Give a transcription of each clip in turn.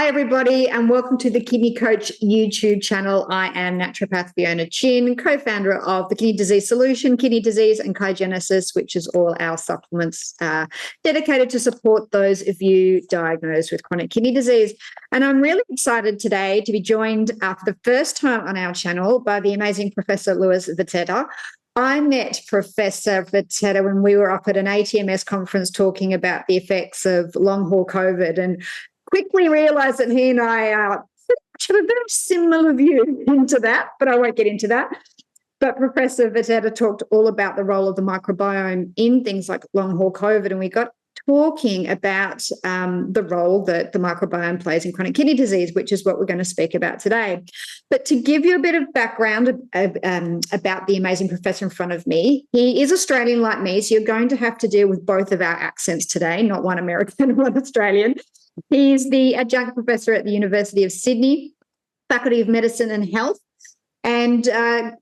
Hi, everybody, and welcome to the Kidney Coach YouTube channel. I am naturopath Fiona Chin, co-founder of the Kidney Disease Solution, Kidney Disease and Kaigenesis, which is all our supplements dedicated to support those of you diagnosed with chronic kidney disease. And I'm really excited today to be joined for the first time on our channel by the amazing Professor Louis Vitetta. I met Professor Vitetta when we were up at an ATMS conference talking about the effects of long-haul COVID, and quickly realised that he and I have a very similar view into that, but I won't get into that. But Professor Vitetta talked all about the role of the microbiome in things like long-haul COVID, and we got talking about the role that the microbiome plays in chronic kidney disease, which is what we're going to speak about today. But to give you a bit of background about the amazing professor in front of me, he is Australian like me, so you're going to have to deal with both of our accents today, not one American and one Australian. He's the adjunct professor at the University of Sydney, Faculty of Medicine and Health. And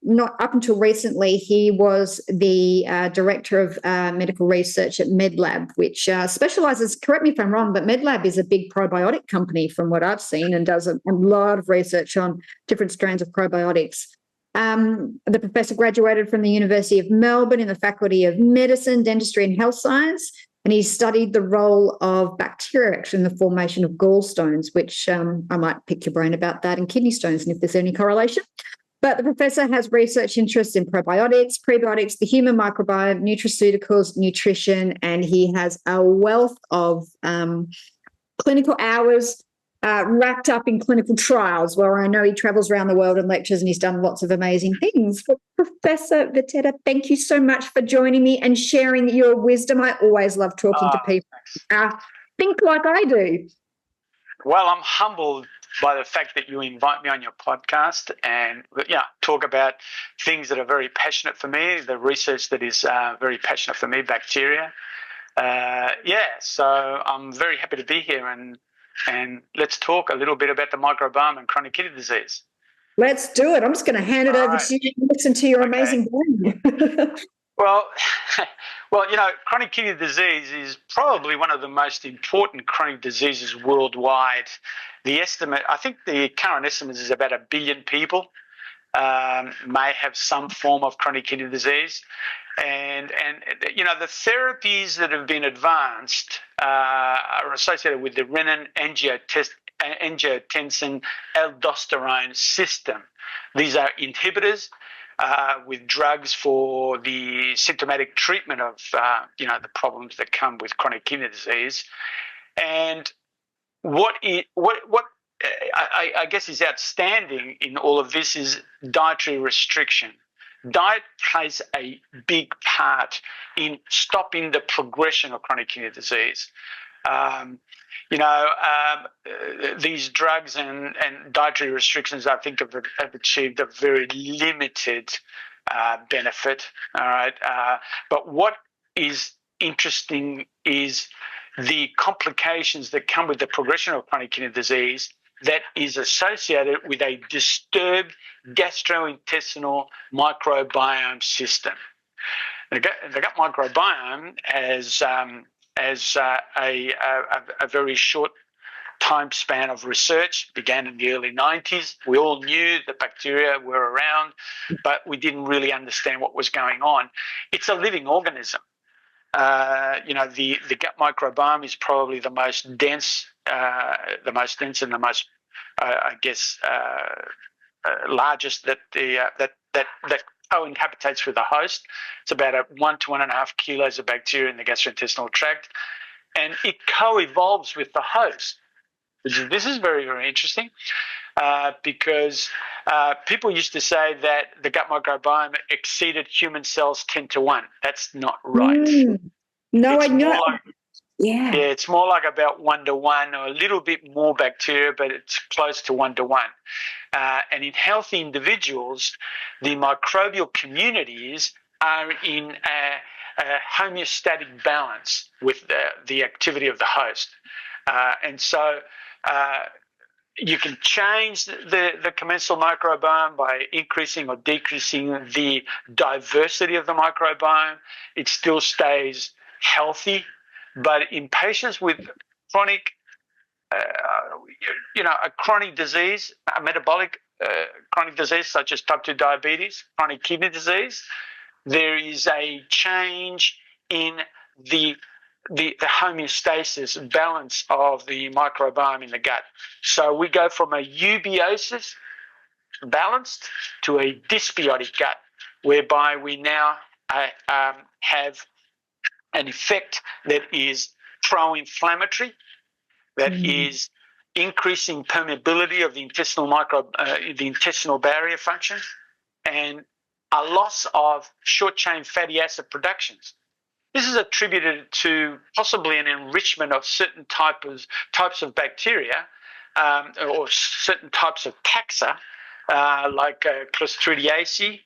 not up until recently, he was the director of medical research at MedLab, which specialises, correct me if I'm wrong, but MedLab is a big probiotic company from what I've seen and does a lot of research on different strains of probiotics. The professor graduated from the University of Melbourne in the Faculty of Medicine, Dentistry and Health Science, and he studied the role of bacteria actually in the formation of gallstones, which I might pick your brain about that, and kidney stones, and if there's any correlation. But the professor has research interests in probiotics, prebiotics, the human microbiome, nutraceuticals, nutrition, and he has a wealth of clinical hours wrapped up in clinical trials, where I know he travels around the world and lectures, and he's done lots of amazing things. But Professor Vitetta, thank you so much for joining me and sharing your wisdom. I always love talking to people. Think like I do. Well, I'm humbled by the fact that you invite me on your podcast and talk about things that are very passionate for me, the research that is very passionate for me, bacteria. So I'm very happy to be here, and let's talk a little bit about the microbiome and chronic kidney disease. Let's do it. I'm just going to hand it over to you and listen to your amazing brain. Well, chronic kidney disease is probably one of the most important chronic diseases worldwide. I think the current estimate is about 1 billion people may have some form of chronic kidney disease. And the therapies that have been advanced are associated with the renin, angiotensin, aldosterone system. These are inhibitors with drugs for the symptomatic treatment of the problems that come with chronic kidney disease. And what I guess is outstanding in all of this is dietary restriction. Diet plays a big part in stopping the progression of chronic kidney disease. These drugs and dietary restrictions, I think, have achieved a very limited benefit. All right, but what is interesting is the complications that come with the progression of chronic kidney disease that is associated with a disturbed gastrointestinal microbiome system. The gut microbiome as a very short time span of research began in the early 90s. We all knew that bacteria were around, but we didn't really understand what was going on. It's a living organism. The gut microbiome is probably the most dense and the most, largest that co-inhabitates with the host. It's about 1 to 1.5 kilos of bacteria in the gastrointestinal tract, and it co-evolves with the host. This is very, very interesting because people used to say that the gut microbiome exceeded human cells 10 to 1. That's not right. No, I know. Yeah, it's more like about 1 to 1, or a little bit more bacteria, but it's close to 1 to 1. And in healthy individuals, the microbial communities are in a homeostatic balance with the activity of the host. And so you can change the commensal microbiome by increasing or decreasing the diversity of the microbiome. It still stays healthy. But in patients with chronic a chronic disease, a metabolic chronic disease such as type 2 diabetes, chronic kidney disease, there is a change in the homeostasis, balance of the microbiome in the gut. So we go from a eubiosis, balanced, to a dysbiotic gut, whereby we now have an effect that is pro-inflammatory, that is increasing permeability of the intestinal barrier function, and a loss of short-chain fatty acid productions. This is attributed to possibly an enrichment of certain types of bacteria or certain types of taxa, like Clostridiaceae,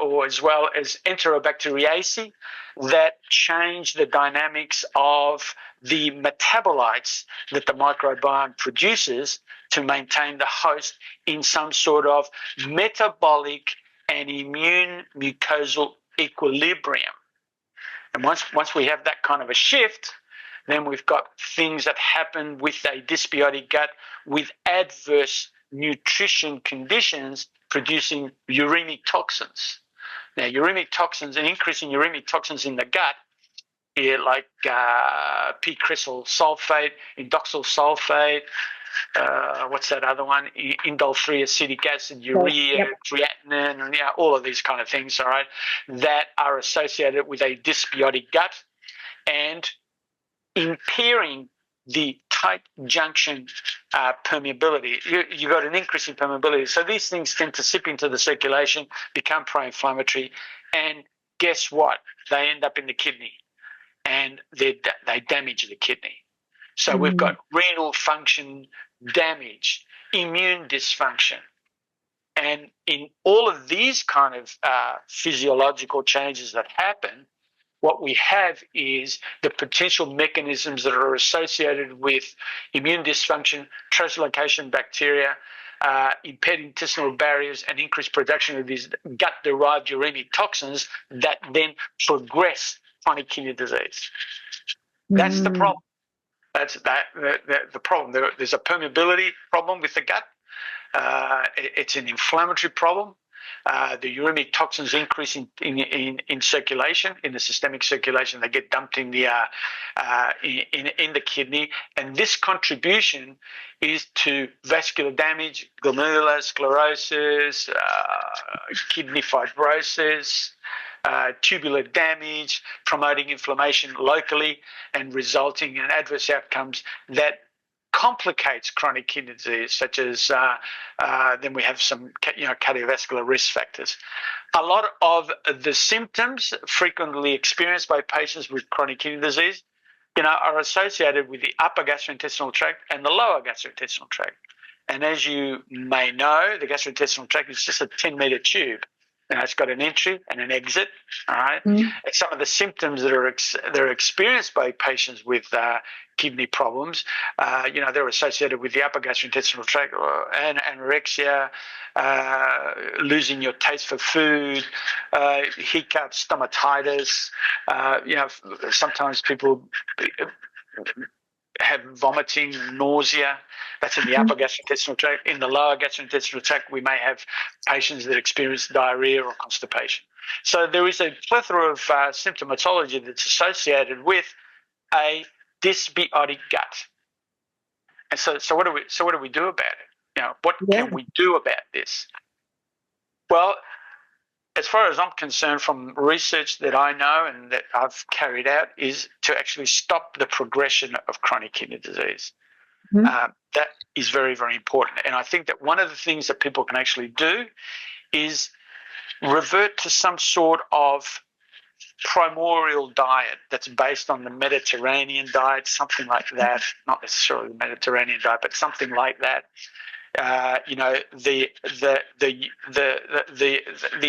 or as well as Enterobacteriaceae, that change the dynamics of the metabolites that the microbiome produces to maintain the host in some sort of metabolic and immune mucosal equilibrium. And once we have that kind of a shift, then we've got things that happen with a dysbiotic gut with adverse nutrition conditions producing uremic toxins. Now, uremic toxins, an increase in uremic toxins in the gut, like p-cresol sulfate, indoxyl sulfate, what's that other one? Indole-3 acetic acid, urea, creatinine, and all of these kind of things, all right, that are associated with a dysbiotic gut and impairing the tight junction permeability. You got an increase in permeability. So these things tend to seep into the circulation, become pro-inflammatory, and guess what? They end up in the kidney, and they damage the kidney. So we've got renal function damage, immune dysfunction. And in all of these kind of physiological changes that happen, what we have is the potential mechanisms that are associated with immune dysfunction, translocation bacteria, impaired intestinal barriers, and increased production of these gut-derived uremic toxins that then progress chronic kidney disease. That's the problem. That's the problem. There's a permeability problem with the gut. It's an inflammatory problem. The uremic toxins increase in circulation, in the systemic circulation. They get dumped in the kidney, and this contribution is to vascular damage, glomerular sclerosis, kidney fibrosis, tubular damage, promoting inflammation locally and resulting in adverse outcomes that complicates chronic kidney disease, such as then we have some cardiovascular risk factors. A lot of the symptoms frequently experienced by patients with chronic kidney disease, are associated with the upper gastrointestinal tract and the lower gastrointestinal tract. And as you may know, the gastrointestinal tract is just a 10-meter tube. It's got an entry and an exit, all right? And some of the symptoms that are experienced by patients with kidney problems, they're associated with the upper gastrointestinal tract, and anorexia, losing your taste for food, hiccups, stomatitis. Sometimes people have vomiting, nausea. That's in the upper gastrointestinal tract. In the lower gastrointestinal tract, we may have patients that experience diarrhea or constipation. So there is a plethora of symptomatology that's associated with a dysbiotic gut. And so what do we do about it? What can we do about this? Well, as far as I'm concerned, from research that I know and that I've carried out, is to actually stop the progression of chronic kidney disease. That is very, very important. And I think that one of the things that people can actually do is revert to some sort of primordial diet that's based on the Mediterranean diet, something like that. Not necessarily the Mediterranean diet, but something like that. The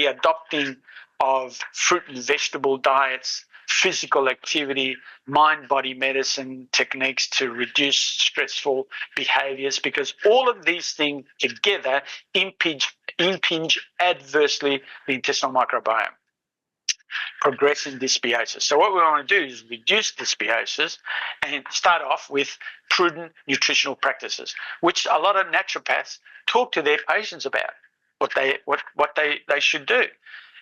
adopting of fruit and vegetable diets, physical activity, mind-body medicine techniques to reduce stressful behaviors, because all of these things together impinge adversely the intestinal microbiome. progressing dysbiosis. So what we want to do is reduce dysbiosis and start off with prudent nutritional practices, which a lot of naturopaths talk to their patients about, what they should do.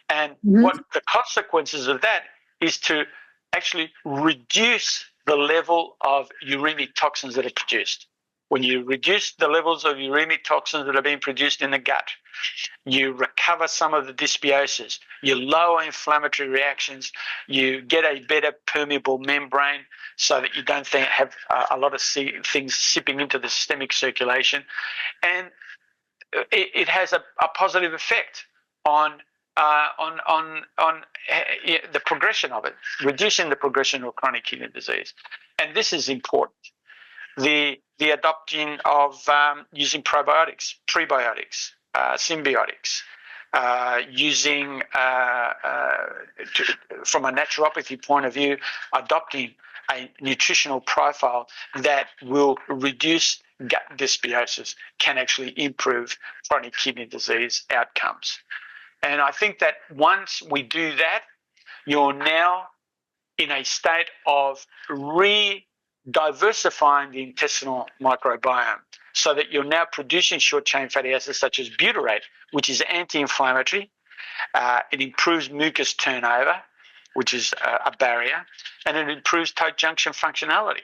And what the consequences of that is to actually reduce the level of uremic toxins that are produced. When you reduce the levels of uremic toxins that are being produced in the gut, you recover some of the dysbiosis, you lower inflammatory reactions, you get a better permeable membrane so that you don't have a lot of things seeping into the systemic circulation. And it has a positive effect on the progression of it, reducing the progression of chronic kidney disease. And this is important. The adopting of using probiotics, prebiotics, symbiotics, using from a naturopathy point of view, adopting a nutritional profile that will reduce gut dysbiosis can actually improve chronic kidney disease outcomes. And I think that once we do that, you're now in a state of diversifying the intestinal microbiome so that you're now producing short-chain fatty acids such as butyrate, which is anti-inflammatory. It improves mucus turnover, which is a barrier, and it improves tight junction functionality.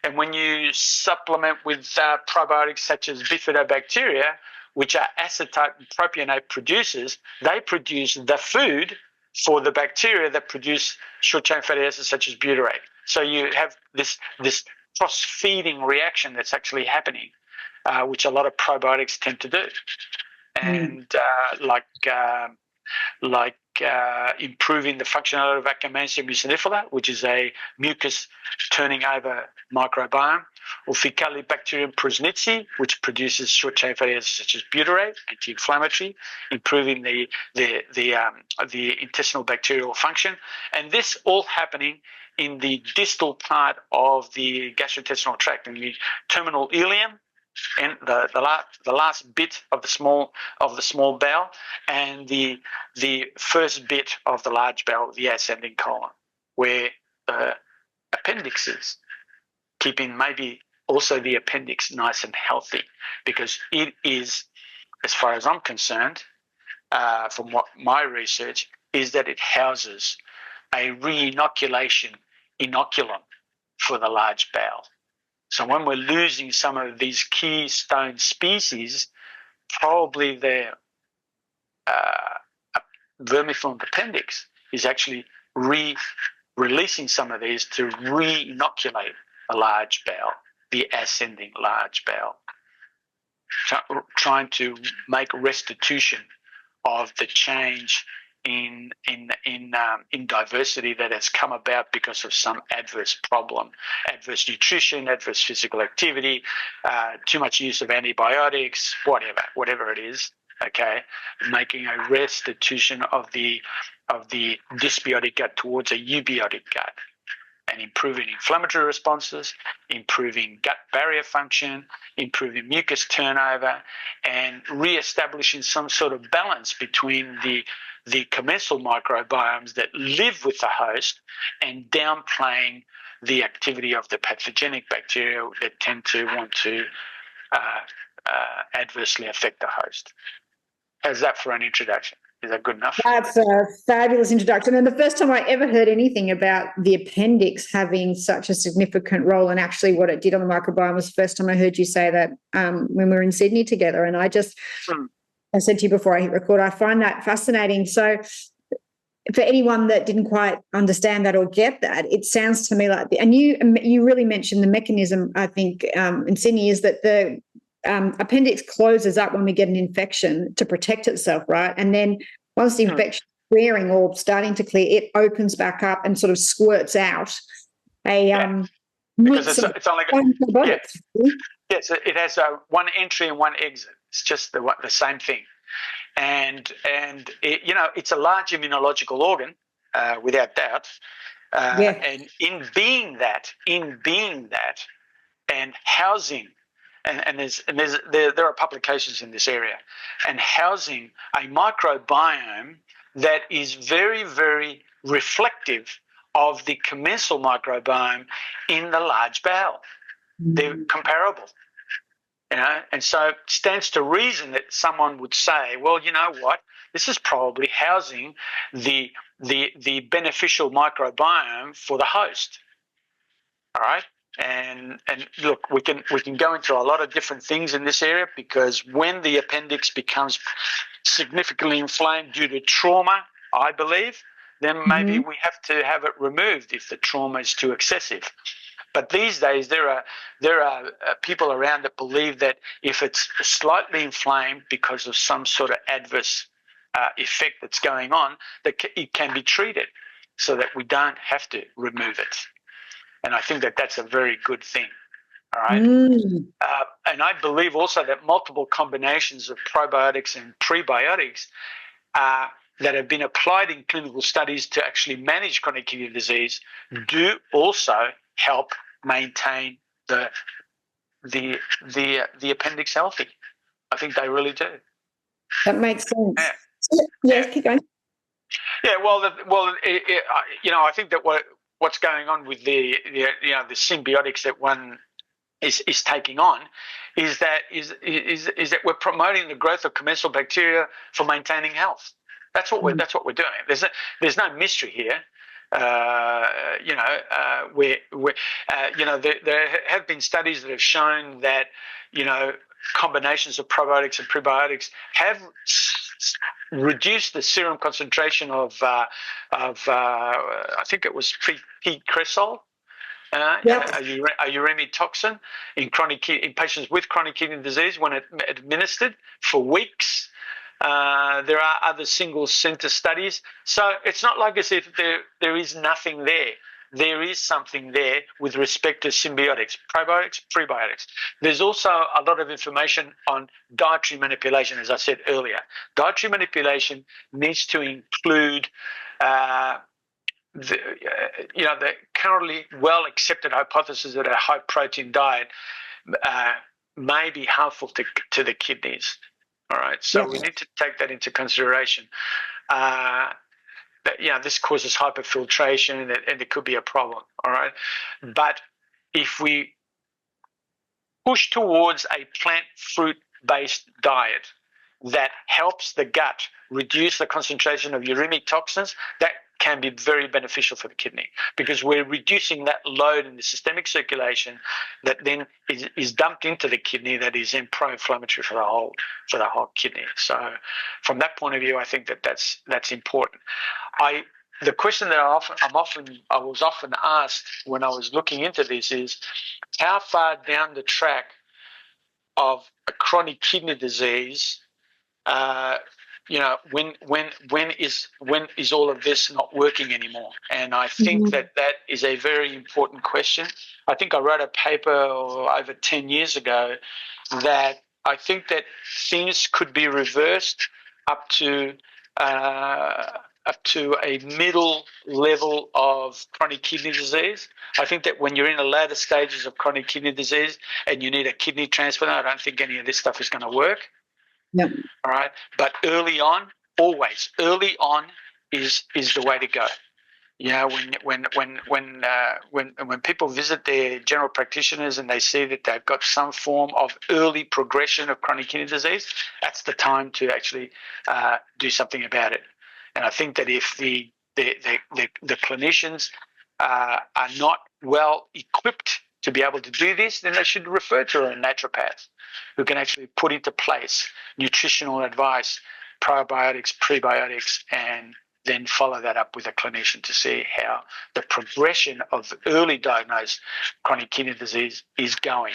And when you supplement with probiotics such as bifidobacteria, which are acetate and propionate producers, they produce the food for the bacteria that produce short-chain fatty acids such as butyrate. So you have this cross-feeding reaction that's actually happening, which a lot of probiotics tend to do. And improving the functionality of Akkermansia mucinifera, which is a mucus turning over microbiome, or Faecalibacterium prausnitzii, which produces short-chain fatty acids such as butyrate, anti-inflammatory, improving the intestinal bacterial function. And this all happening in the distal part of the gastrointestinal tract, in the terminal ileum, and the last bit of the small bowel, and the first bit of the large bowel, the ascending colon, where the appendix is, keeping maybe also the appendix nice and healthy, because it is, as far as I'm concerned, from what my research is, that it houses a re-inoculation inoculum for the large bowel. So when we're losing some of these keystone species, probably the vermiform appendix is actually releasing some of these to re-inoculate the large bowel, the ascending large bowel, trying to make restitution of the change in diversity that has come about because of some adverse problem, adverse nutrition, adverse physical activity, too much use of antibiotics, whatever it is. Okay, making a restitution of the dysbiotic gut towards a eubiotic gut, and improving inflammatory responses, improving gut barrier function, improving mucus turnover, and re-establishing some sort of balance between the commensal microbiomes that live with the host and downplaying the activity of the pathogenic bacteria that tend to want to adversely affect the host. How's that for an introduction? Is that good enough? That's a fabulous introduction. And the first time I ever heard anything about the appendix having such a significant role and actually what it did on the microbiome was the first time I heard you say that when we were in Sydney together. And I just, I said to you before I hit record, I find that fascinating. So for anyone that didn't quite understand that or get that, it sounds to me like, and you really mentioned the mechanism, I think, in Sydney, is that the appendix closes up when we get an infection to protect itself, right? And then once the infection is clearing or starting to clear, it opens back up and sort of squirts out a because it's only probiotics. Yes, it has one entry and one exit. It's just the same thing, and it, it's a large immunological organ, without doubt. And in being that, and housing. And there are publications in this area, and housing a microbiome that is very, very reflective of the commensal microbiome in the large bowel. They're comparable. And so it stands to reason that someone would say, well, you know what, this is probably housing the beneficial microbiome for the host. All right. And look, we can go into a lot of different things in this area, because when the appendix becomes significantly inflamed due to trauma, I believe, then maybe we have to have it removed if the trauma is too excessive. But these days, there are people around that believe that if it's slightly inflamed because of some sort of adverse effect that's going on, that it can be treated so that we don't have to remove it. And I think that that's a very good thing. All right. And I believe also that multiple combinations of probiotics and prebiotics that have been applied in clinical studies to actually manage chronic kidney disease do also help maintain the appendix healthy. I think they really do. That makes sense. Yeah. Yes, keep going. Yeah, I think that what's going on with the symbiotics that one is taking on is that we're promoting the growth of commensal bacteria for maintaining health. That's what we're doing. There's no mystery here. There have been studies that have shown that combinations of probiotics and prebiotics have reduced the serum concentration of I think it was P-cresol, a uremic toxin in patients with chronic kidney disease when administered for weeks. There are other single center studies. So it's not like as if there is nothing there. There is something there with respect to symbiotics, probiotics, prebiotics. There's also a lot of information on dietary manipulation, as I said earlier. Dietary manipulation needs to include the currently well accepted hypothesis that a high protein diet may be harmful to the kidneys. All right, so we need to take that into consideration. This causes hyperfiltration, and it could be a problem. All right, but if we push towards a plant fruit-based diet that helps the gut reduce the concentration of uremic toxins, that can be very beneficial for the kidney, because we're reducing that load in the systemic circulation that then is dumped into the kidney, that is then pro-inflammatory for the whole kidney. So from that point of view, I think that's important. The question that I was often asked when I was looking into this is, how far down the track of a chronic kidney disease when is all of this not working anymore? And I think that is a very important question. I think I wrote a paper over 10 years ago that I think that things could be reversed up to a middle level of chronic kidney disease. I think that when you're in the later stages of chronic kidney disease and you need a kidney transplant, I don't think any of this stuff is going to work. Yep. All right. But early on is the way to go. When people visit their general practitioners and they see that they've got some form of early progression of chronic kidney disease, that's the time to actually do something about it. And I think that if the clinicians are not well equipped to be able to do this, then they should refer to a naturopath who can actually put into place nutritional advice, probiotics, prebiotics, and then follow that up with a clinician to see how the progression of early diagnosed chronic kidney disease is going,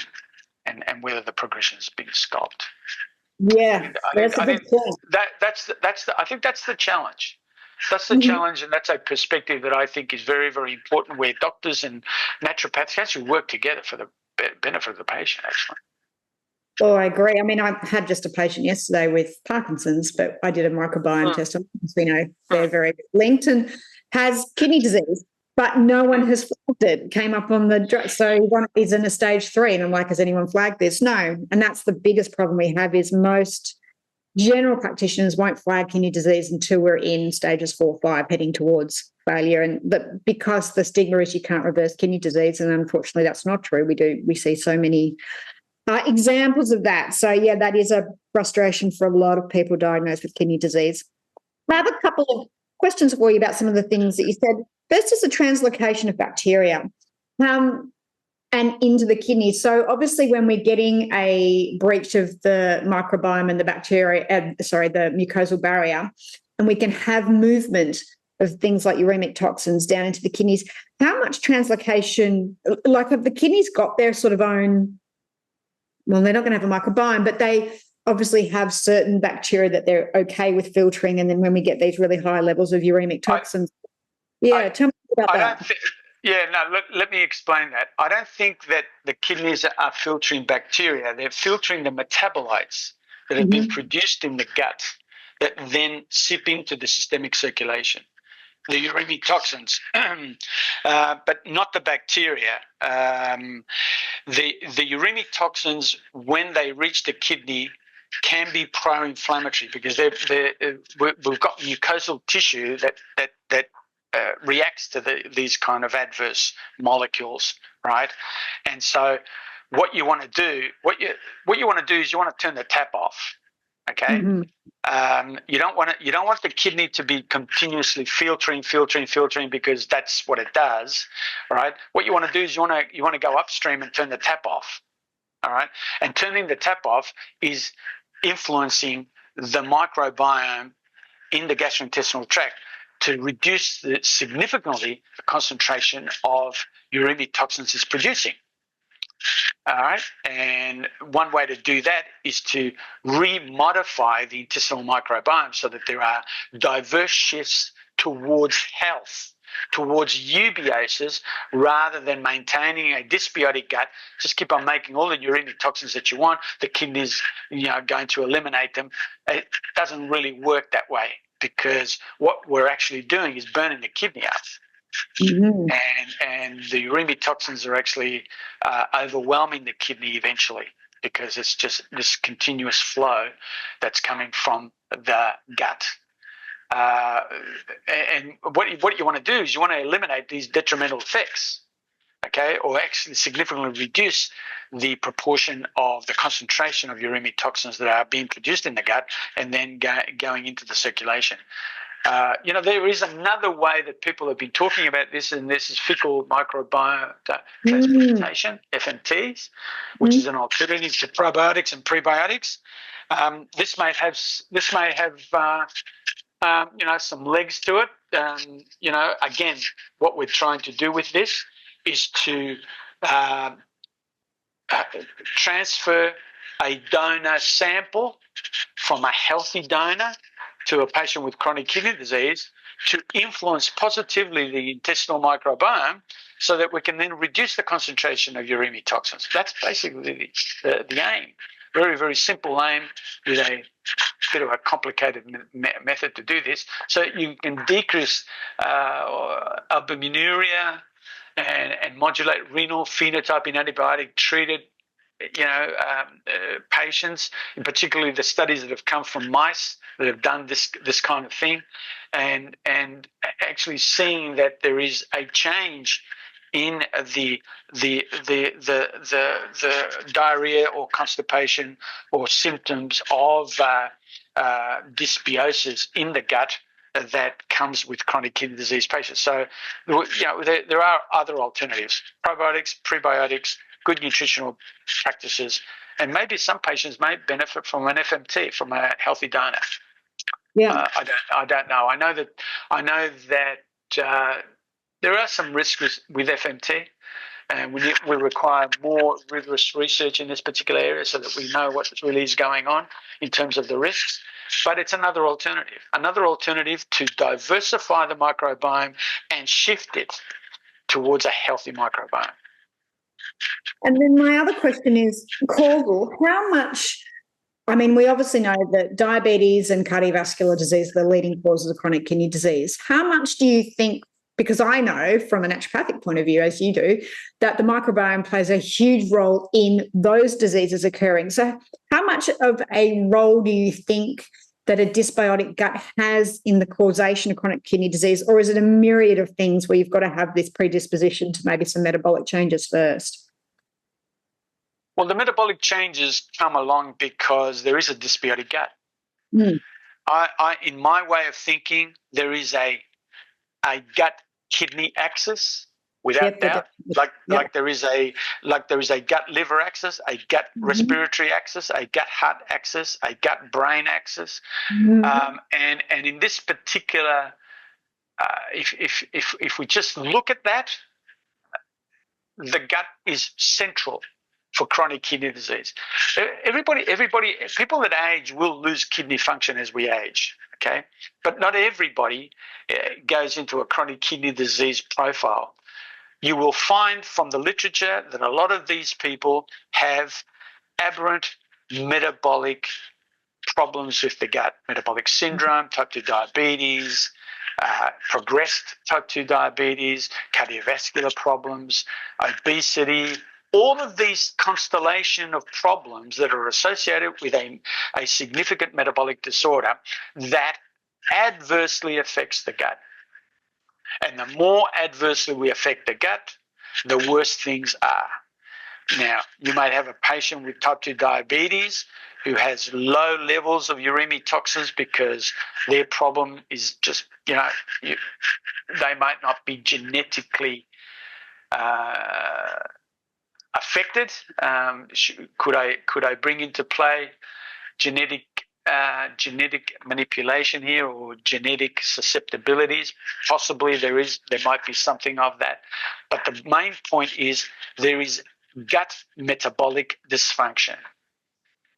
and whether the progression has been stopped. Yeah, I think that's the challenge. That's the challenge, and that's a perspective that I think is very, very important, where doctors and naturopaths actually work together for the benefit of the patient, actually. Oh, I agree. I mean, I had just a patient yesterday with Parkinson's, but I did a microbiome test on because we know they're very linked, and has kidney disease, but no one has flagged it. Came up on the drug, so he's in a stage 3, and I'm like, has anyone flagged this? No, and that's the biggest problem we have is most general practitioners won't flag kidney disease until we're in stages 4 or 5, heading towards failure. But because the stigma is you can't reverse kidney disease, and unfortunately that's not true. We see so many examples of that. So yeah, that is a frustration for a lot of people diagnosed with kidney disease. I have a couple of questions for you about some of the things that you said. First is the translocation of bacteria and into the kidney. So obviously when we're getting a breach of the microbiome and the the mucosal barrier, and we can have movement of things like uremic toxins down into the kidneys, how much translocation, like have the kidneys got their sort of own, well, they're not going to have a microbiome, but they obviously have certain bacteria that they're okay with filtering. And then when we get these really high levels of uremic toxins, tell me about that. Let me explain that. I don't think that the kidneys are filtering bacteria. They're filtering the metabolites that have been produced in the gut that then seep into the systemic circulation, the uremic toxins, but not the bacteria. The uremic toxins, when they reach the kidney, can be pro-inflammatory because we've got mucosal tissue that reacts to these kind of adverse molecules, right? And so, what you want to do is you want to turn the tap off. Okay, you don't want the kidney to be continuously filtering because that's what it does, right? What you want to do is you want to go upstream and turn the tap off. All right, and turning the tap off is influencing the microbiome in the gastrointestinal tract to reduce significantly the concentration of uremic toxins it's producing. All right, and one way to do that is to remodify the intestinal microbiome so that there are diverse shifts towards health, towards eubiosis, rather than maintaining a dysbiotic gut. Just keep on making all the uremic toxins that you want. The kidneys, going to eliminate them. It doesn't really work that way because what we're actually doing is burning the kidney up. And the uremic toxins are actually overwhelming the kidney eventually because it's just this continuous flow that's coming from the gut. And what you want to do is you want to eliminate these detrimental effects, okay, or actually significantly reduce the proportion of the concentration of uremic toxins that are being produced in the gut and then going into the circulation. There is another way that people have been talking about this, and this is fecal microbiome transplantation, FMTs, which is an alternative to probiotics and prebiotics. This may have some legs to it. Again, what we're trying to do with this is to transfer a donor sample from a healthy donor to a patient with chronic kidney disease to influence positively the intestinal microbiome so that we can then reduce the concentration of uremic toxins. That's basically the aim. Very, very simple aim with a bit of a complicated method to do this. So you can decrease albuminuria and modulate renal phenotype in antibiotic-treated patients, and particularly the studies that have come from mice that have done this kind of thing, and actually seeing that there is a change in the diarrhea or constipation or symptoms of dysbiosis in the gut that comes with chronic kidney disease patients. So, there are other alternatives: probiotics, prebiotics, good nutritional practices, and maybe some patients may benefit from an FMT from a healthy donor. Yeah, I don't know. I know that there are some risks with FMT, and we require more rigorous research in this particular area so that we know what really is going on in terms of the risks. But it's another alternative to diversify the microbiome and shift it towards a healthy microbiome. And then my other question is causal. How much? I mean, we obviously know that diabetes and cardiovascular disease are the leading causes of chronic kidney disease. How much do you think because I know from a naturopathic point of view, as you do, that the microbiome plays a huge role in those diseases occurring. So how much of a role do you think that a dysbiotic gut has in the causation of chronic kidney disease, or is it a myriad of things where you've got to have this predisposition to maybe some metabolic changes first? Well, the metabolic changes come along because there is a dysbiotic gut. In my way of thinking, there is a gut-kidney axis, without doubt. Like there is a gut-liver axis, a gut-respiratory axis, a gut-heart axis, a gut-brain axis, and in this particular, if we just look at that, the gut is central for chronic kidney disease. People that age will lose kidney function as we age, okay? But not everybody goes into a chronic kidney disease profile. You will find from the literature that a lot of these people have aberrant metabolic problems with the gut, metabolic syndrome, type 2 diabetes, progressed type 2 diabetes, cardiovascular problems, obesity, all of these constellation of problems that are associated with a significant metabolic disorder that adversely affects the gut. And the more adversely we affect the gut, the worse things are. Now, you might have a patient with type 2 diabetes who has low levels of uremic toxins because their problem is just, they might not be genetically affected. Could I bring into play genetic manipulation here, or genetic susceptibilities? Possibly there might be something of that. But the main point is there is gut metabolic dysfunction.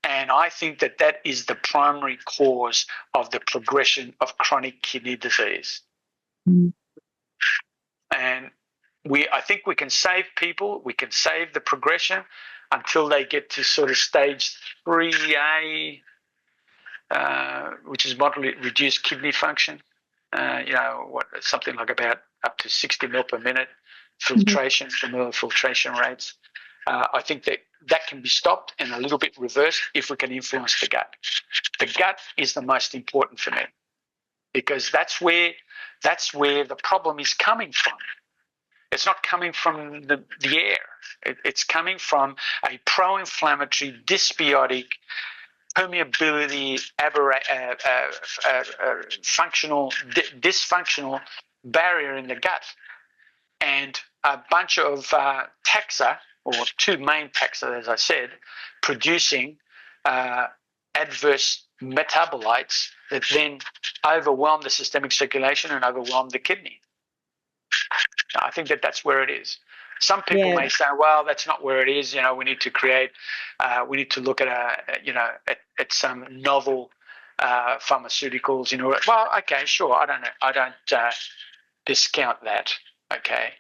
And I think that is the primary cause of the progression of chronic kidney disease. And I think we can save people, we can save the progression until they get to sort of stage 3A, which is moderately reduced kidney function. Something like about up to 60 ml per minute filtration, familiar filtration rates. I think that can be stopped and a little bit reversed if we can influence the gut. The gut is the most important for me, because that's where the problem is coming from. It's not coming from the air. It's coming from a pro-inflammatory, dysbiotic, permeability, dysfunctional barrier in the gut, and a bunch of taxa, or two main taxa, as I said, producing adverse metabolites that then overwhelm the systemic circulation and overwhelm the kidney. I think that's where it is. Some people may say, well, that's not where it is. We need to create, we need to look at at some novel pharmaceuticals. Well, okay, sure. I don't discount that. Okay,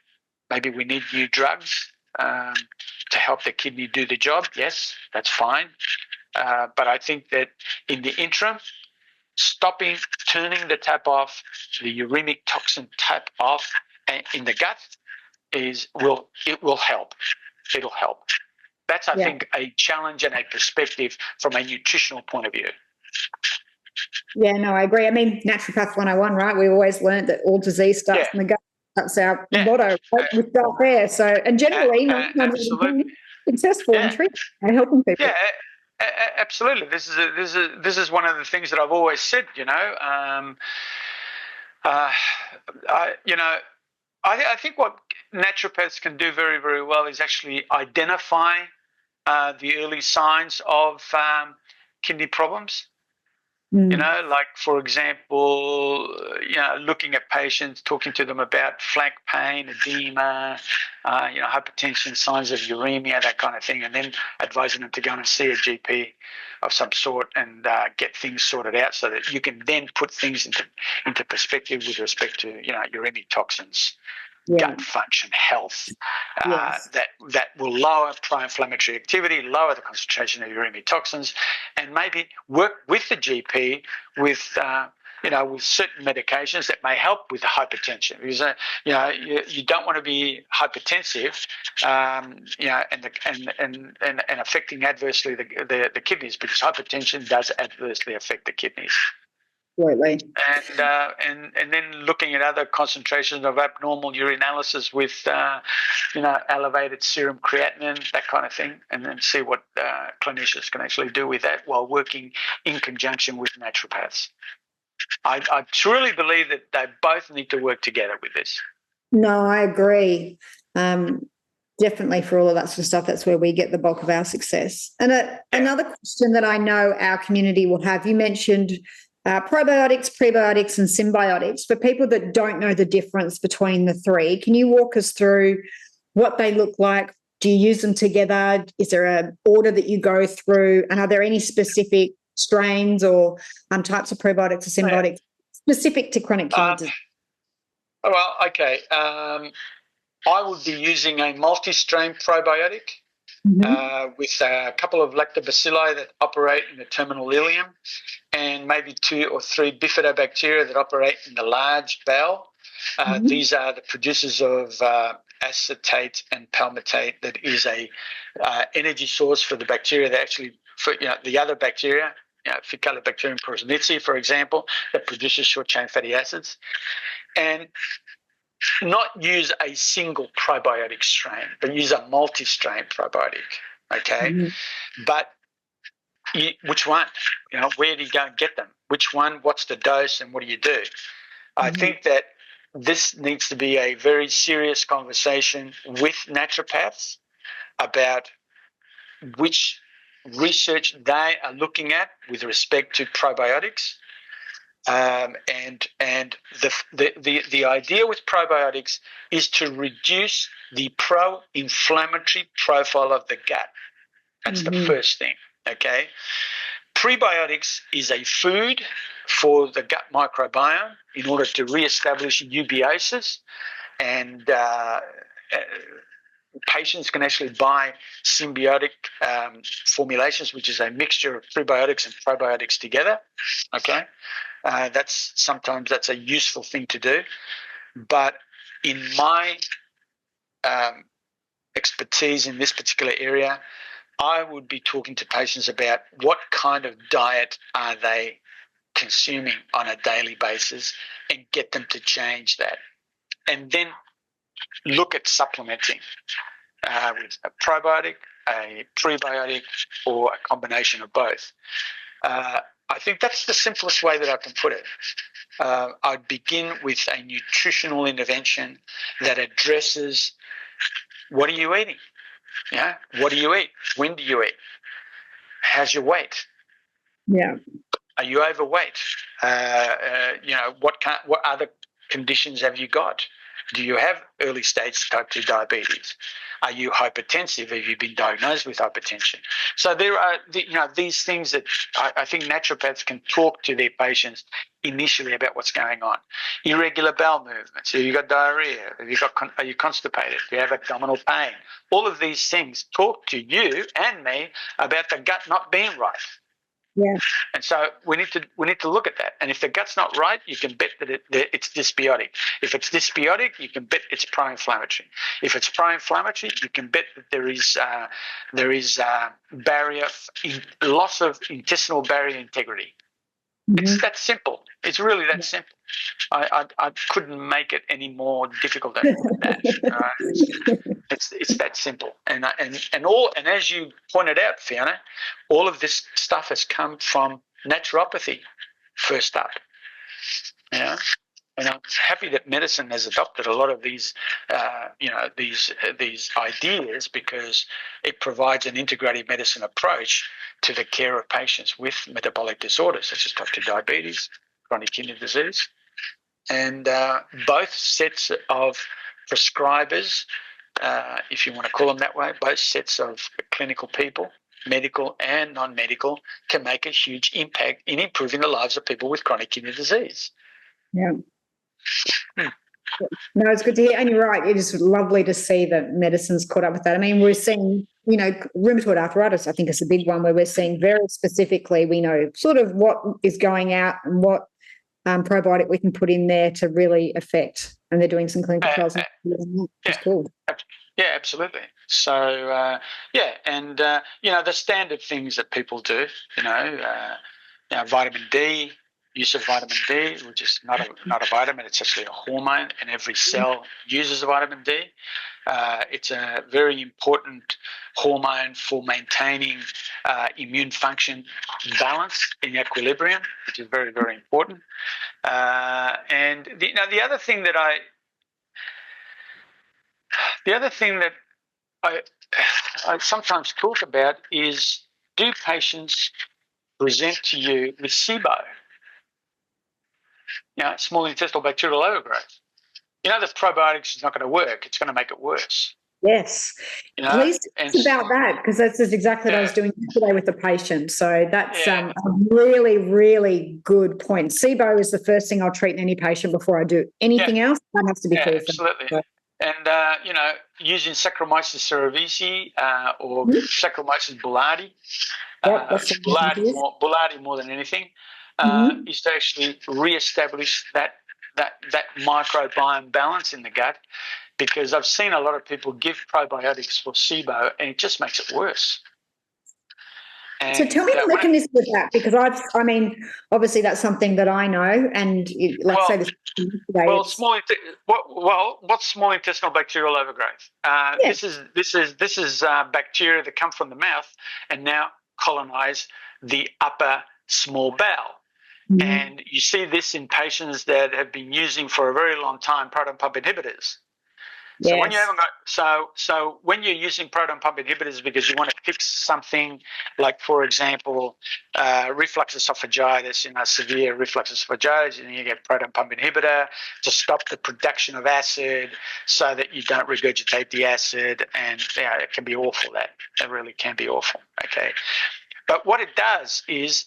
maybe we need new drugs to help the kidney do the job. Yes, that's fine. But I think that in the interim, turning the tap off, the uremic toxin tap off in the gut will help. It'll help. That's, I think, a challenge and a perspective from a nutritional point of view. Yeah, no, I agree. I mean, Naturopath 101, right? We always learned that all disease starts in the gut. That's our motto, right? We start there. So, and generally, successful in treatment and helping people. Yeah, absolutely. This is one of the things that I've always said. I think what naturopaths can do very, very well is actually identify the early signs of kidney problems. Like, for example, looking at patients, talking to them about flank pain, edema, hypertension, signs of uremia, that kind of thing, and then advising them to go and see a GP of some sort and get things sorted out so that you can then put things into perspective with respect to, uremic toxins, gut function, health, that will lower pro-inflammatory activity, lower the concentration of uremic toxins, and maybe work with the GP with with certain medications that may help with hypertension, because you don't want to be hypertensive, and affecting adversely the kidneys, because hypertension does adversely affect the kidneys. Absolutely. And then looking at other concentrations of abnormal urinalysis with elevated serum creatinine, that kind of thing, and then see what clinicians can actually do with that while working in conjunction with naturopaths. I truly believe that they both need to work together with this. No, I agree. Definitely, for all of that sort of stuff, that's where we get the bulk of our success. And another question that I know our community will have, you mentioned probiotics, prebiotics, and symbiotics. For people that don't know the difference between the three, can you walk us through what they look like? Do you use them together? Is there an order that you go through? And are there any specific strains or types of probiotics or symbiotics specific to chronic kidney disease? Well, okay. I would be using a multi-strain probiotic with a couple of lactobacilli that operate in the terminal ileum, and maybe 2 or 3 bifidobacteria that operate in the large bowel. These are the producers of acetate and palmitate. That is a energy source for the bacteria that actually, the other bacteria, Faecalibacterium prosnitzi, for example, that produces short-chain fatty acids. And not use a single probiotic strain, but use a multi-strain probiotic, okay? But which one? Where do you go and get them? Which one? What's the dose? And what do you do? I think that this needs to be a very serious conversation with naturopaths about which research they are looking at with respect to probiotics. And the idea with probiotics is to reduce the pro-inflammatory profile of the gut. That's the first thing, okay? Prebiotics is a food for the gut microbiome in order to reestablish eubiosis, and patients can actually buy symbiotic formulations, which is a mixture of prebiotics and probiotics together, okay? Sometimes that's a useful thing to do, but in my expertise in this particular area, I would be talking to patients about what kind of diet are they consuming on a daily basis and get them to change that, and then look at supplementing with a probiotic, a prebiotic, or a combination of both. I think that's the simplest way that I can put it. I'd begin with a nutritional intervention that addresses what are you eating? What do you eat? When do you eat? How's your weight? Yeah. Are you overweight? What other conditions have you got? Do you have early stage type 2 diabetes? Are you hypertensive? Have you been diagnosed with hypertension? So there are these things that I think naturopaths can talk to their patients initially about what's going on. Irregular bowel movements. Have you got diarrhea? Are you constipated? Do you have abdominal pain? All of these things talk to you and me about the gut not being right. Yeah. And so we need to look at that. And if the gut's not right, you can bet that it's dysbiotic. If it's dysbiotic, you can bet it's pro-inflammatory. If it's pro-inflammatory, you can bet that there is loss of intestinal barrier integrity. It's that simple. It's really that simple. I couldn't make it any more difficult than that. It's that simple. And as you pointed out, Fiona, all of this stuff has come from naturopathy first up. And I'm happy that medicine has adopted a lot of these ideas, because it provides an integrated medicine approach to the care of patients with metabolic disorders such as type 2 diabetes, chronic kidney disease, and both sets of prescribers, if you want to call them that way, both sets of clinical people, medical and non-medical, can make a huge impact in improving the lives of people with chronic kidney disease. Yeah. No, it's good to hear. And you're right. It is lovely to see that medicine's caught up with that. I mean, we're seeing, rheumatoid arthritis, I think, is a big one where we're seeing very specifically, we know sort of what is going out and what probiotic we can put in there to really affect. And they're doing some clinical trials. It's cool. Yeah, absolutely. So, and, the standard things that people do, vitamin D, use of vitamin D, which is not a vitamin, it's actually a hormone, and every cell uses vitamin D. It's a very important hormone for maintaining immune function balance in equilibrium, which is very, very important. And the other thing that I sometimes talk about is, do patients present to you with SIBO? Small intestinal bacterial overgrowth. The probiotics is not going to work. It's going to make it worse. Yes. Please talk about that, because that's exactly what I was doing today with the patient. So that's a really, really good point. SIBO is the first thing I'll treat in any patient before I do anything else. That has to be clear. Absolutely. So. And, using Saccharomyces cerevisiae or Saccharomyces boulardii, boulardii more than anything, is to actually reestablish that microbiome balance in the gut, because I've seen a lot of people give probiotics for SIBO and it just makes it worse. And so tell me the mechanism of that, because obviously that's something that I know, and what's small intestinal bacterial overgrowth? This is bacteria that come from the mouth and now colonize the upper small bowel. And you see this in patients that have been using for a very long time proton pump inhibitors. So when you haven't got, so when you're using proton pump inhibitors because you want to fix something like, for example, reflux esophagitis, severe reflux esophagitis, and you get proton pump inhibitor to stop the production of acid so that you don't regurgitate the acid, and it can be awful. That it really can be awful. Okay, but what it does is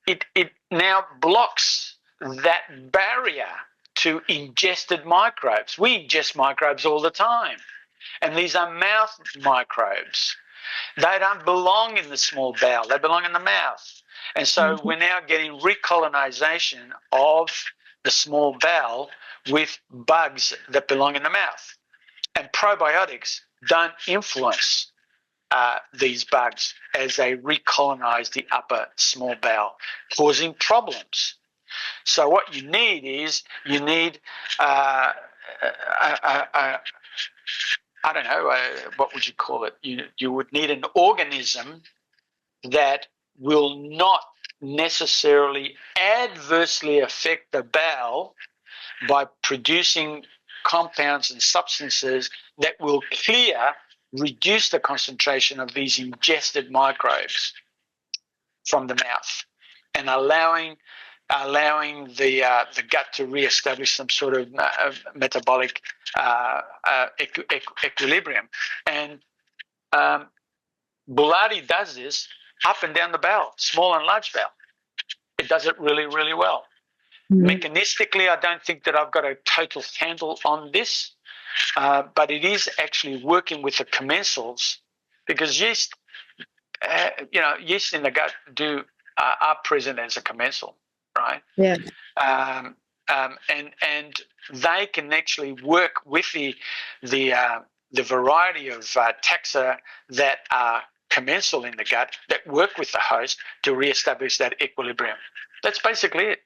it now blocks that barrier to ingested microbes. We ingest microbes all the time, and these are mouth microbes. They don't belong in the small bowel, they belong in the mouth. And so we're now getting recolonization of the small bowel with bugs that belong in the mouth. And probiotics don't influence these bugs as they recolonize the upper small bowel, causing problems. So what you need is I don't know, what would you call it? You would need an organism that will not necessarily adversely affect the bowel by producing compounds and substances that will reduce the concentration of these ingested microbes from the mouth, and allowing the gut to reestablish some sort of metabolic equilibrium. And boulardii does this up and down the bowel, small and large bowel. It does it really, really well. Mechanistically, I don't think that I've got a total handle on this, but it is actually working with the commensals, because yeast in the gut are present as a commensal. Right. Yeah. And they can actually work with the variety of taxa that are commensal in the gut that work with the host to reestablish that equilibrium. That's basically it.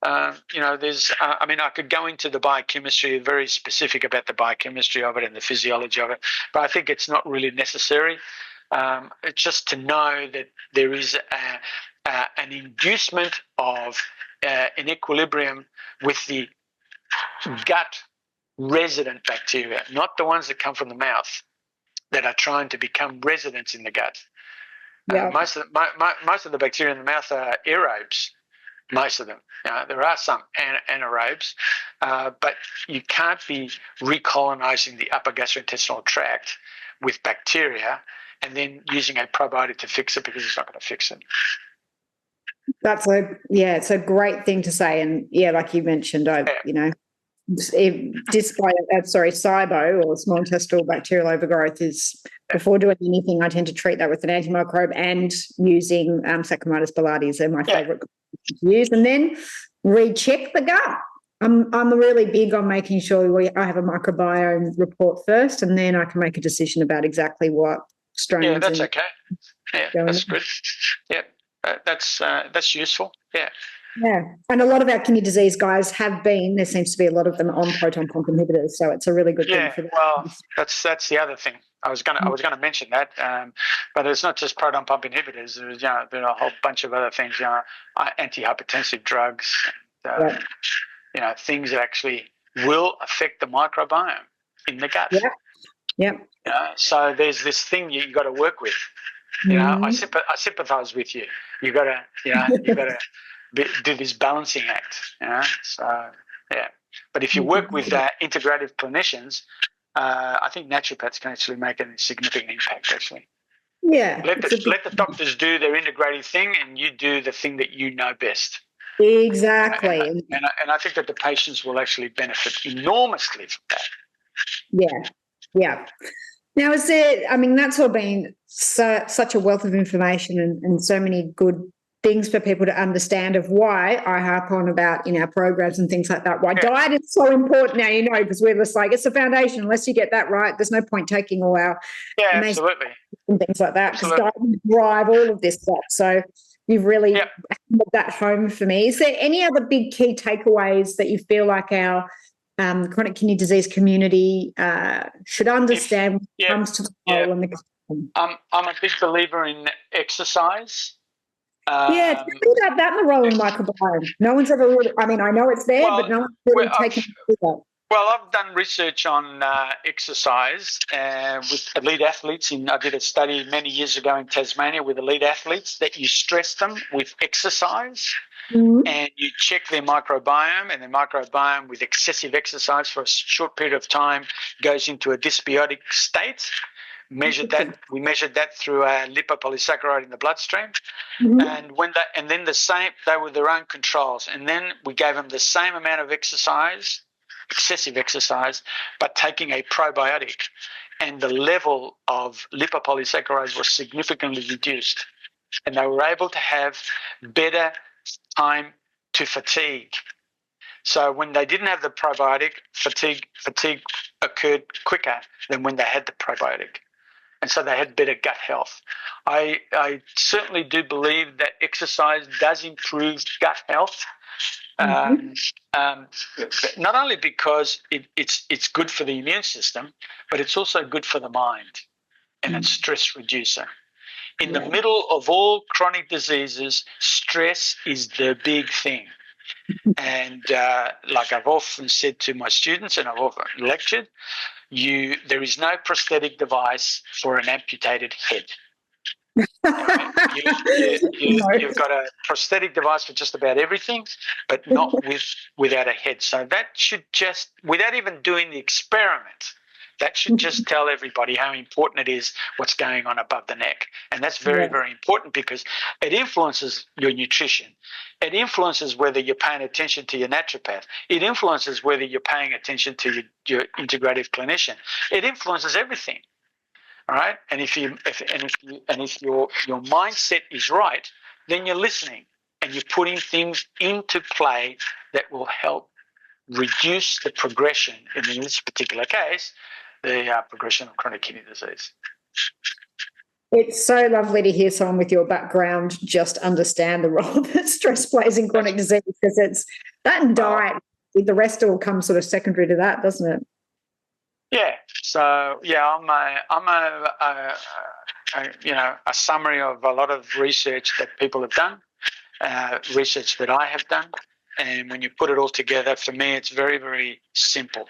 There's. I could go into the biochemistry, very specific about the biochemistry of it and the physiology of it, but I think it's not really necessary. It's just to know that there is an inducement of an equilibrium with the gut resident bacteria, not the ones that come from the mouth that are trying to become residents in the gut. Most of the bacteria in the mouth are aerobes. Most of them. There are some anaerobes, but you can't be recolonizing the upper gastrointestinal tract with bacteria and then using a probiotic to fix it, because it's not going to fix it. It's a great thing to say. And like you mentioned, SIBO, or small intestinal bacterial overgrowth, is, before doing anything, I tend to treat that with an antimicrobe and using Saccharomyces boulardii. They're my favourite to use. And then recheck the gut. I'm really big on making sure I have a microbiome report first, and then I can make a decision about exactly what strains. Yeah, that's okay. Yeah, that's good. Yeah, that's useful. Yeah. Yeah, and a lot of our kidney disease guys have been. There seems to be a lot of them on proton pump inhibitors, so it's a really good thing for that. Well, that's the other thing. I was gonna mention that, but it's not just proton pump inhibitors. There's there are a whole bunch of other things. Antihypertensive drugs, things that actually will affect the microbiome in the gut. Yeah. So there's this thing you got to work with. I sympathise with you. You got to do this balancing act. So yeah. But if you work with integrative clinicians, I think naturopaths can actually make a significant impact. Actually. Yeah. Let the doctors do their integrative thing, and you do the thing that you know best. Exactly. And I think that the patients will actually benefit enormously from that. Yeah. Now, that's all been such a wealth of information and so many good things for people to understand of why I harp on about in our programs and things like that, why diet is so important now, because we're just like, it's a foundation. Unless you get that right, there's no point taking all our absolutely and things like that, because diet will drive all of this stuff. So you've really hammered that home for me. Is there any other big key takeaways that you feel like our chronic kidney disease community should understand when it comes to the role and the I'm a big believer in exercise. Tell me about that in the role in microbiome. No one's ever really, I know it's there, but no one's really taken it that. Well, I've done research on exercise with elite athletes. I did a study many years ago in Tasmania with elite athletes that you stress them with exercise and you check their microbiome, and their microbiome with excessive exercise for a short period of time goes into a dysbiotic state. We measured that through a lipopolysaccharide in the bloodstream, and then the same, they were their own controls, and then we gave them the same amount of exercise, excessive exercise, but taking a probiotic, and the level of lipopolysaccharides was significantly reduced, and they were able to have better time to fatigue. So when they didn't have the probiotic, fatigue occurred quicker than when they had the probiotic. And so they had better gut health. I certainly do believe that exercise does improve gut health. Not only because it's good for the immune system, but it's also good for the mind, and it's stress reducer. In the middle of all chronic diseases, stress is the big thing. And like I've often said to my students, and I've often lectured, there is no prosthetic device for an amputated head. You've got a prosthetic device for just about everything, but not without a head. So that should just, without even doing the experiment, that should just tell everybody how important it is what's going on above the neck. And that's very, very important, because it influences your nutrition. It influences whether you're paying attention to your naturopath. It influences whether you're paying attention to your integrative clinician. It influences everything. All right? And if your mindset is right, then you're listening and you're putting things into play that will help reduce the progression, and in this particular case, the progression of chronic kidney disease. It's so lovely to hear someone with your background just understand the role that stress plays in chronic disease, because it's that and diet. The rest all comes sort of secondary to that, doesn't it? Yeah. So I'm a summary of a lot of research that people have done, research that I have done, and when you put it all together, for me, it's very, very simple.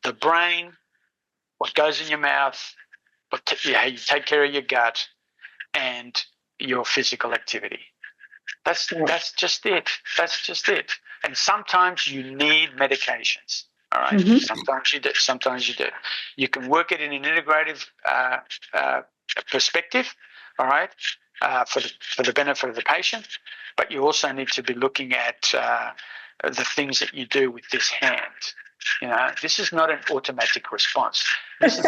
The brain, what goes in your mouth, how you take care of your gut, and your physical activity. That's just it. That's just it. And sometimes you need medications. All right. Sometimes you do. Sometimes you do. You can work it in an integrative perspective. All right. For the benefit of the patient, but you also need to be looking at the things that you do with this hand. This is not an automatic response. This is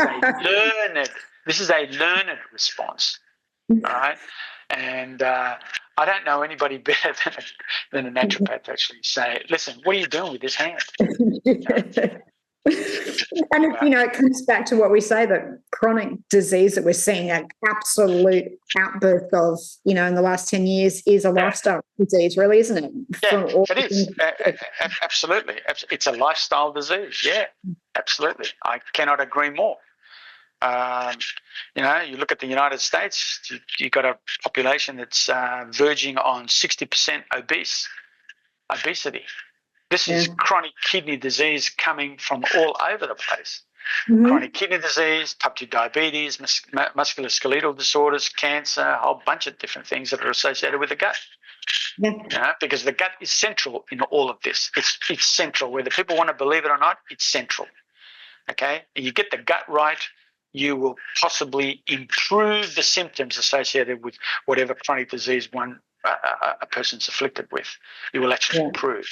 a learned response. All right. And I don't know anybody better than a naturopath to actually say, listen, what are you doing with this hand? And it comes back to what we say, that chronic disease that we're seeing an absolute outburst of, in the last 10 years is a lifestyle disease, really, isn't it? Yeah, it is. Absolutely. It's a lifestyle disease. Yeah, absolutely. I cannot agree more. You look at the United States, you've got a population that's verging on 60% obesity. This is chronic kidney disease coming from all over the place. Mm-hmm. Chronic kidney disease, type 2 diabetes, musculoskeletal disorders, cancer, a whole bunch of different things that are associated with the gut. Yeah. Because the gut is central in all of this. It's central. Whether people want to believe it or not, it's central. Okay? And you get the gut right, you will possibly improve the symptoms associated with whatever chronic disease a person's afflicted with. You will actually improve.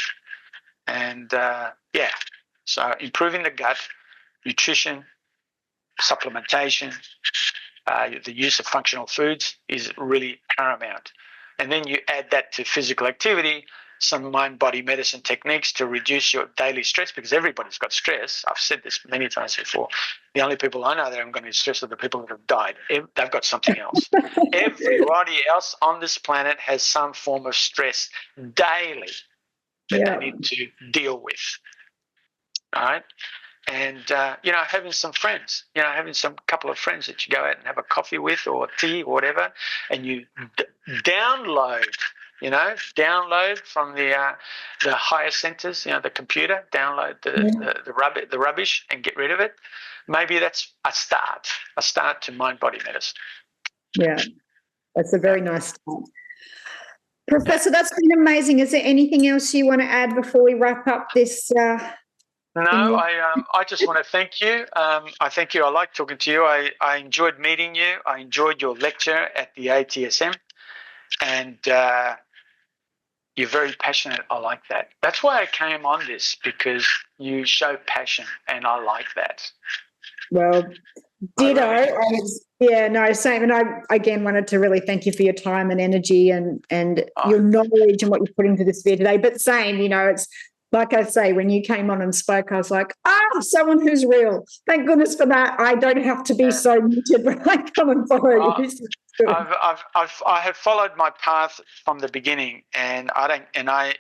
And, so improving the gut, nutrition, supplementation, the use of functional foods is really paramount. And then you add that to physical activity, some mind-body medicine techniques to reduce your daily stress, because everybody's got stress. I've said this many times before. The only people I know that aren't going to be stressed are the people that have died. They've got something else. Everybody else on this planet has some form of stress daily that they need to deal with. All right? And, having some friends, having some couple of friends that you go out and have a coffee with or tea or whatever, and you download from the higher centers, the computer, download the rubbish and get rid of it. Maybe that's a start to mind-body medicine. Yeah, that's a very nice start. Professor, that's been amazing. Is there anything else you want to add before we wrap up this? No, I just want to thank you. I thank you. I like talking to you. I enjoyed meeting you. I enjoyed your lecture at the ATSM, and you're very passionate. I like that. That's why I came on this, because you show passion, and I like that. Well, ditto. Same. And I, again, wanted to really thank you for your time and energy and your knowledge and what you put into this video today. But same, it's like I say, when you came on and spoke, I was like, someone who's real. Thank goodness for that. I don't have to be so muted when I come and follow you. I have followed my path from the beginning, and when I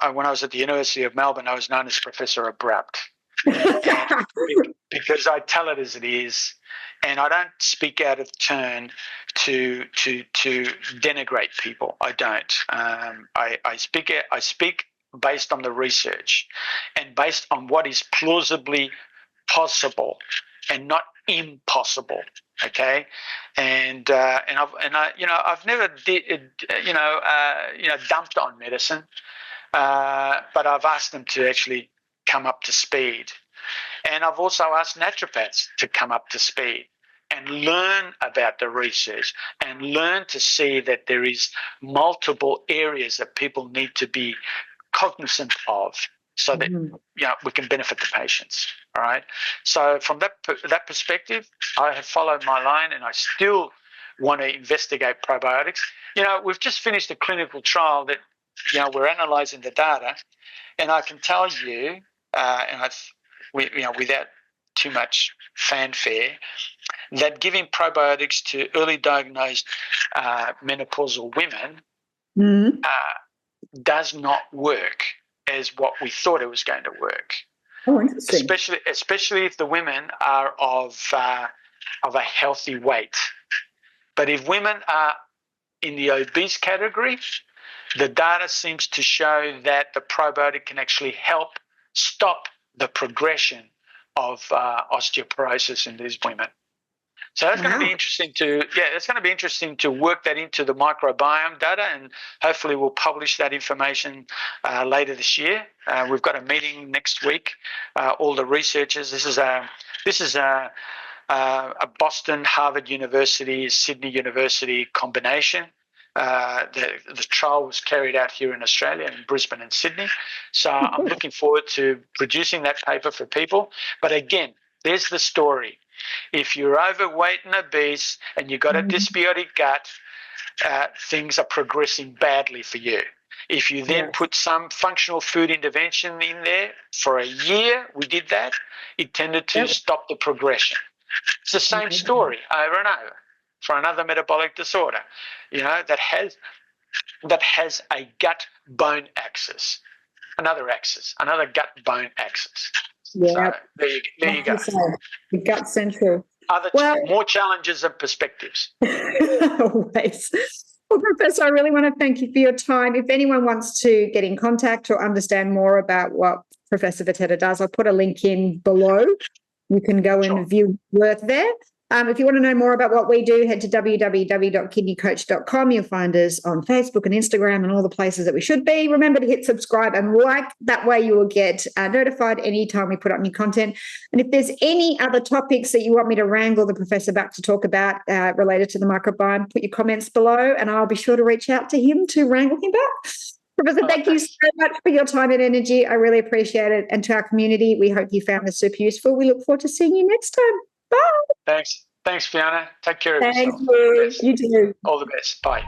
was at the University of Melbourne, I was known as Professor Abrupt. Because I tell it as it is, and I don't speak out of turn to denigrate people. I don't. I speak based on the research and based on what is plausibly possible and not impossible. Okay, and I've never dumped on medicine, but I've asked them to actually come up to speed. And I've also asked naturopaths to come up to speed and learn about the research and learn to see that there is multiple areas that people need to be cognizant of, so that we can benefit the patients. All right. So from that perspective, I have followed my line, and I still want to investigate probiotics. We've just finished a clinical trial that we're analysing the data, and I can tell you, without too much fanfare, that giving probiotics to early diagnosed menopausal women does not work as what we thought it was going to work. Oh, interesting. Especially if the women are of a healthy weight. But if women are in the obese category, the data seems to show that the probiotic can actually help stop the progression of osteoporosis in these women. So that's going to be interesting to work that into the microbiome data, and hopefully we'll publish that information later this year. We've got a meeting next week. All the researchers. This is a Boston, Harvard University, Sydney University combination. The trial was carried out here in Australia, in Brisbane and Sydney. So I'm looking forward to producing that paper for people. But again, there's the story. If you're overweight and obese and you've got a dysbiotic gut, things are progressing badly for you. If you then put some functional food intervention in there for a year, we did that, it tended to stop the progression. It's the same story over and over for another metabolic disorder, that has a gut-bone axis, another gut-bone axis. Yeah. So there you go. The gut central. More challenges and perspectives. Always. Well, Professor, I really want to thank you for your time. If anyone wants to get in contact or understand more about what Professor Vitetta does, I'll put a link in below. You can go and view work there. If you want to know more about what we do, head to www.kidneycoach.com. You'll find us on Facebook and Instagram and all the places that we should be. Remember to hit subscribe and like. That way you will get notified anytime we put up new content. And if there's any other topics that you want me to wrangle the professor back to talk about related to the microbiome, put your comments below and I'll be sure to reach out to him to wrangle him back. Professor, thank you so much for your time and energy. I really appreciate it. And to our community, we hope you found this super useful. We look forward to seeing you next time. Bye. Thanks, Fiona. Take care of yourself. Thank you. You too. All the best. Bye.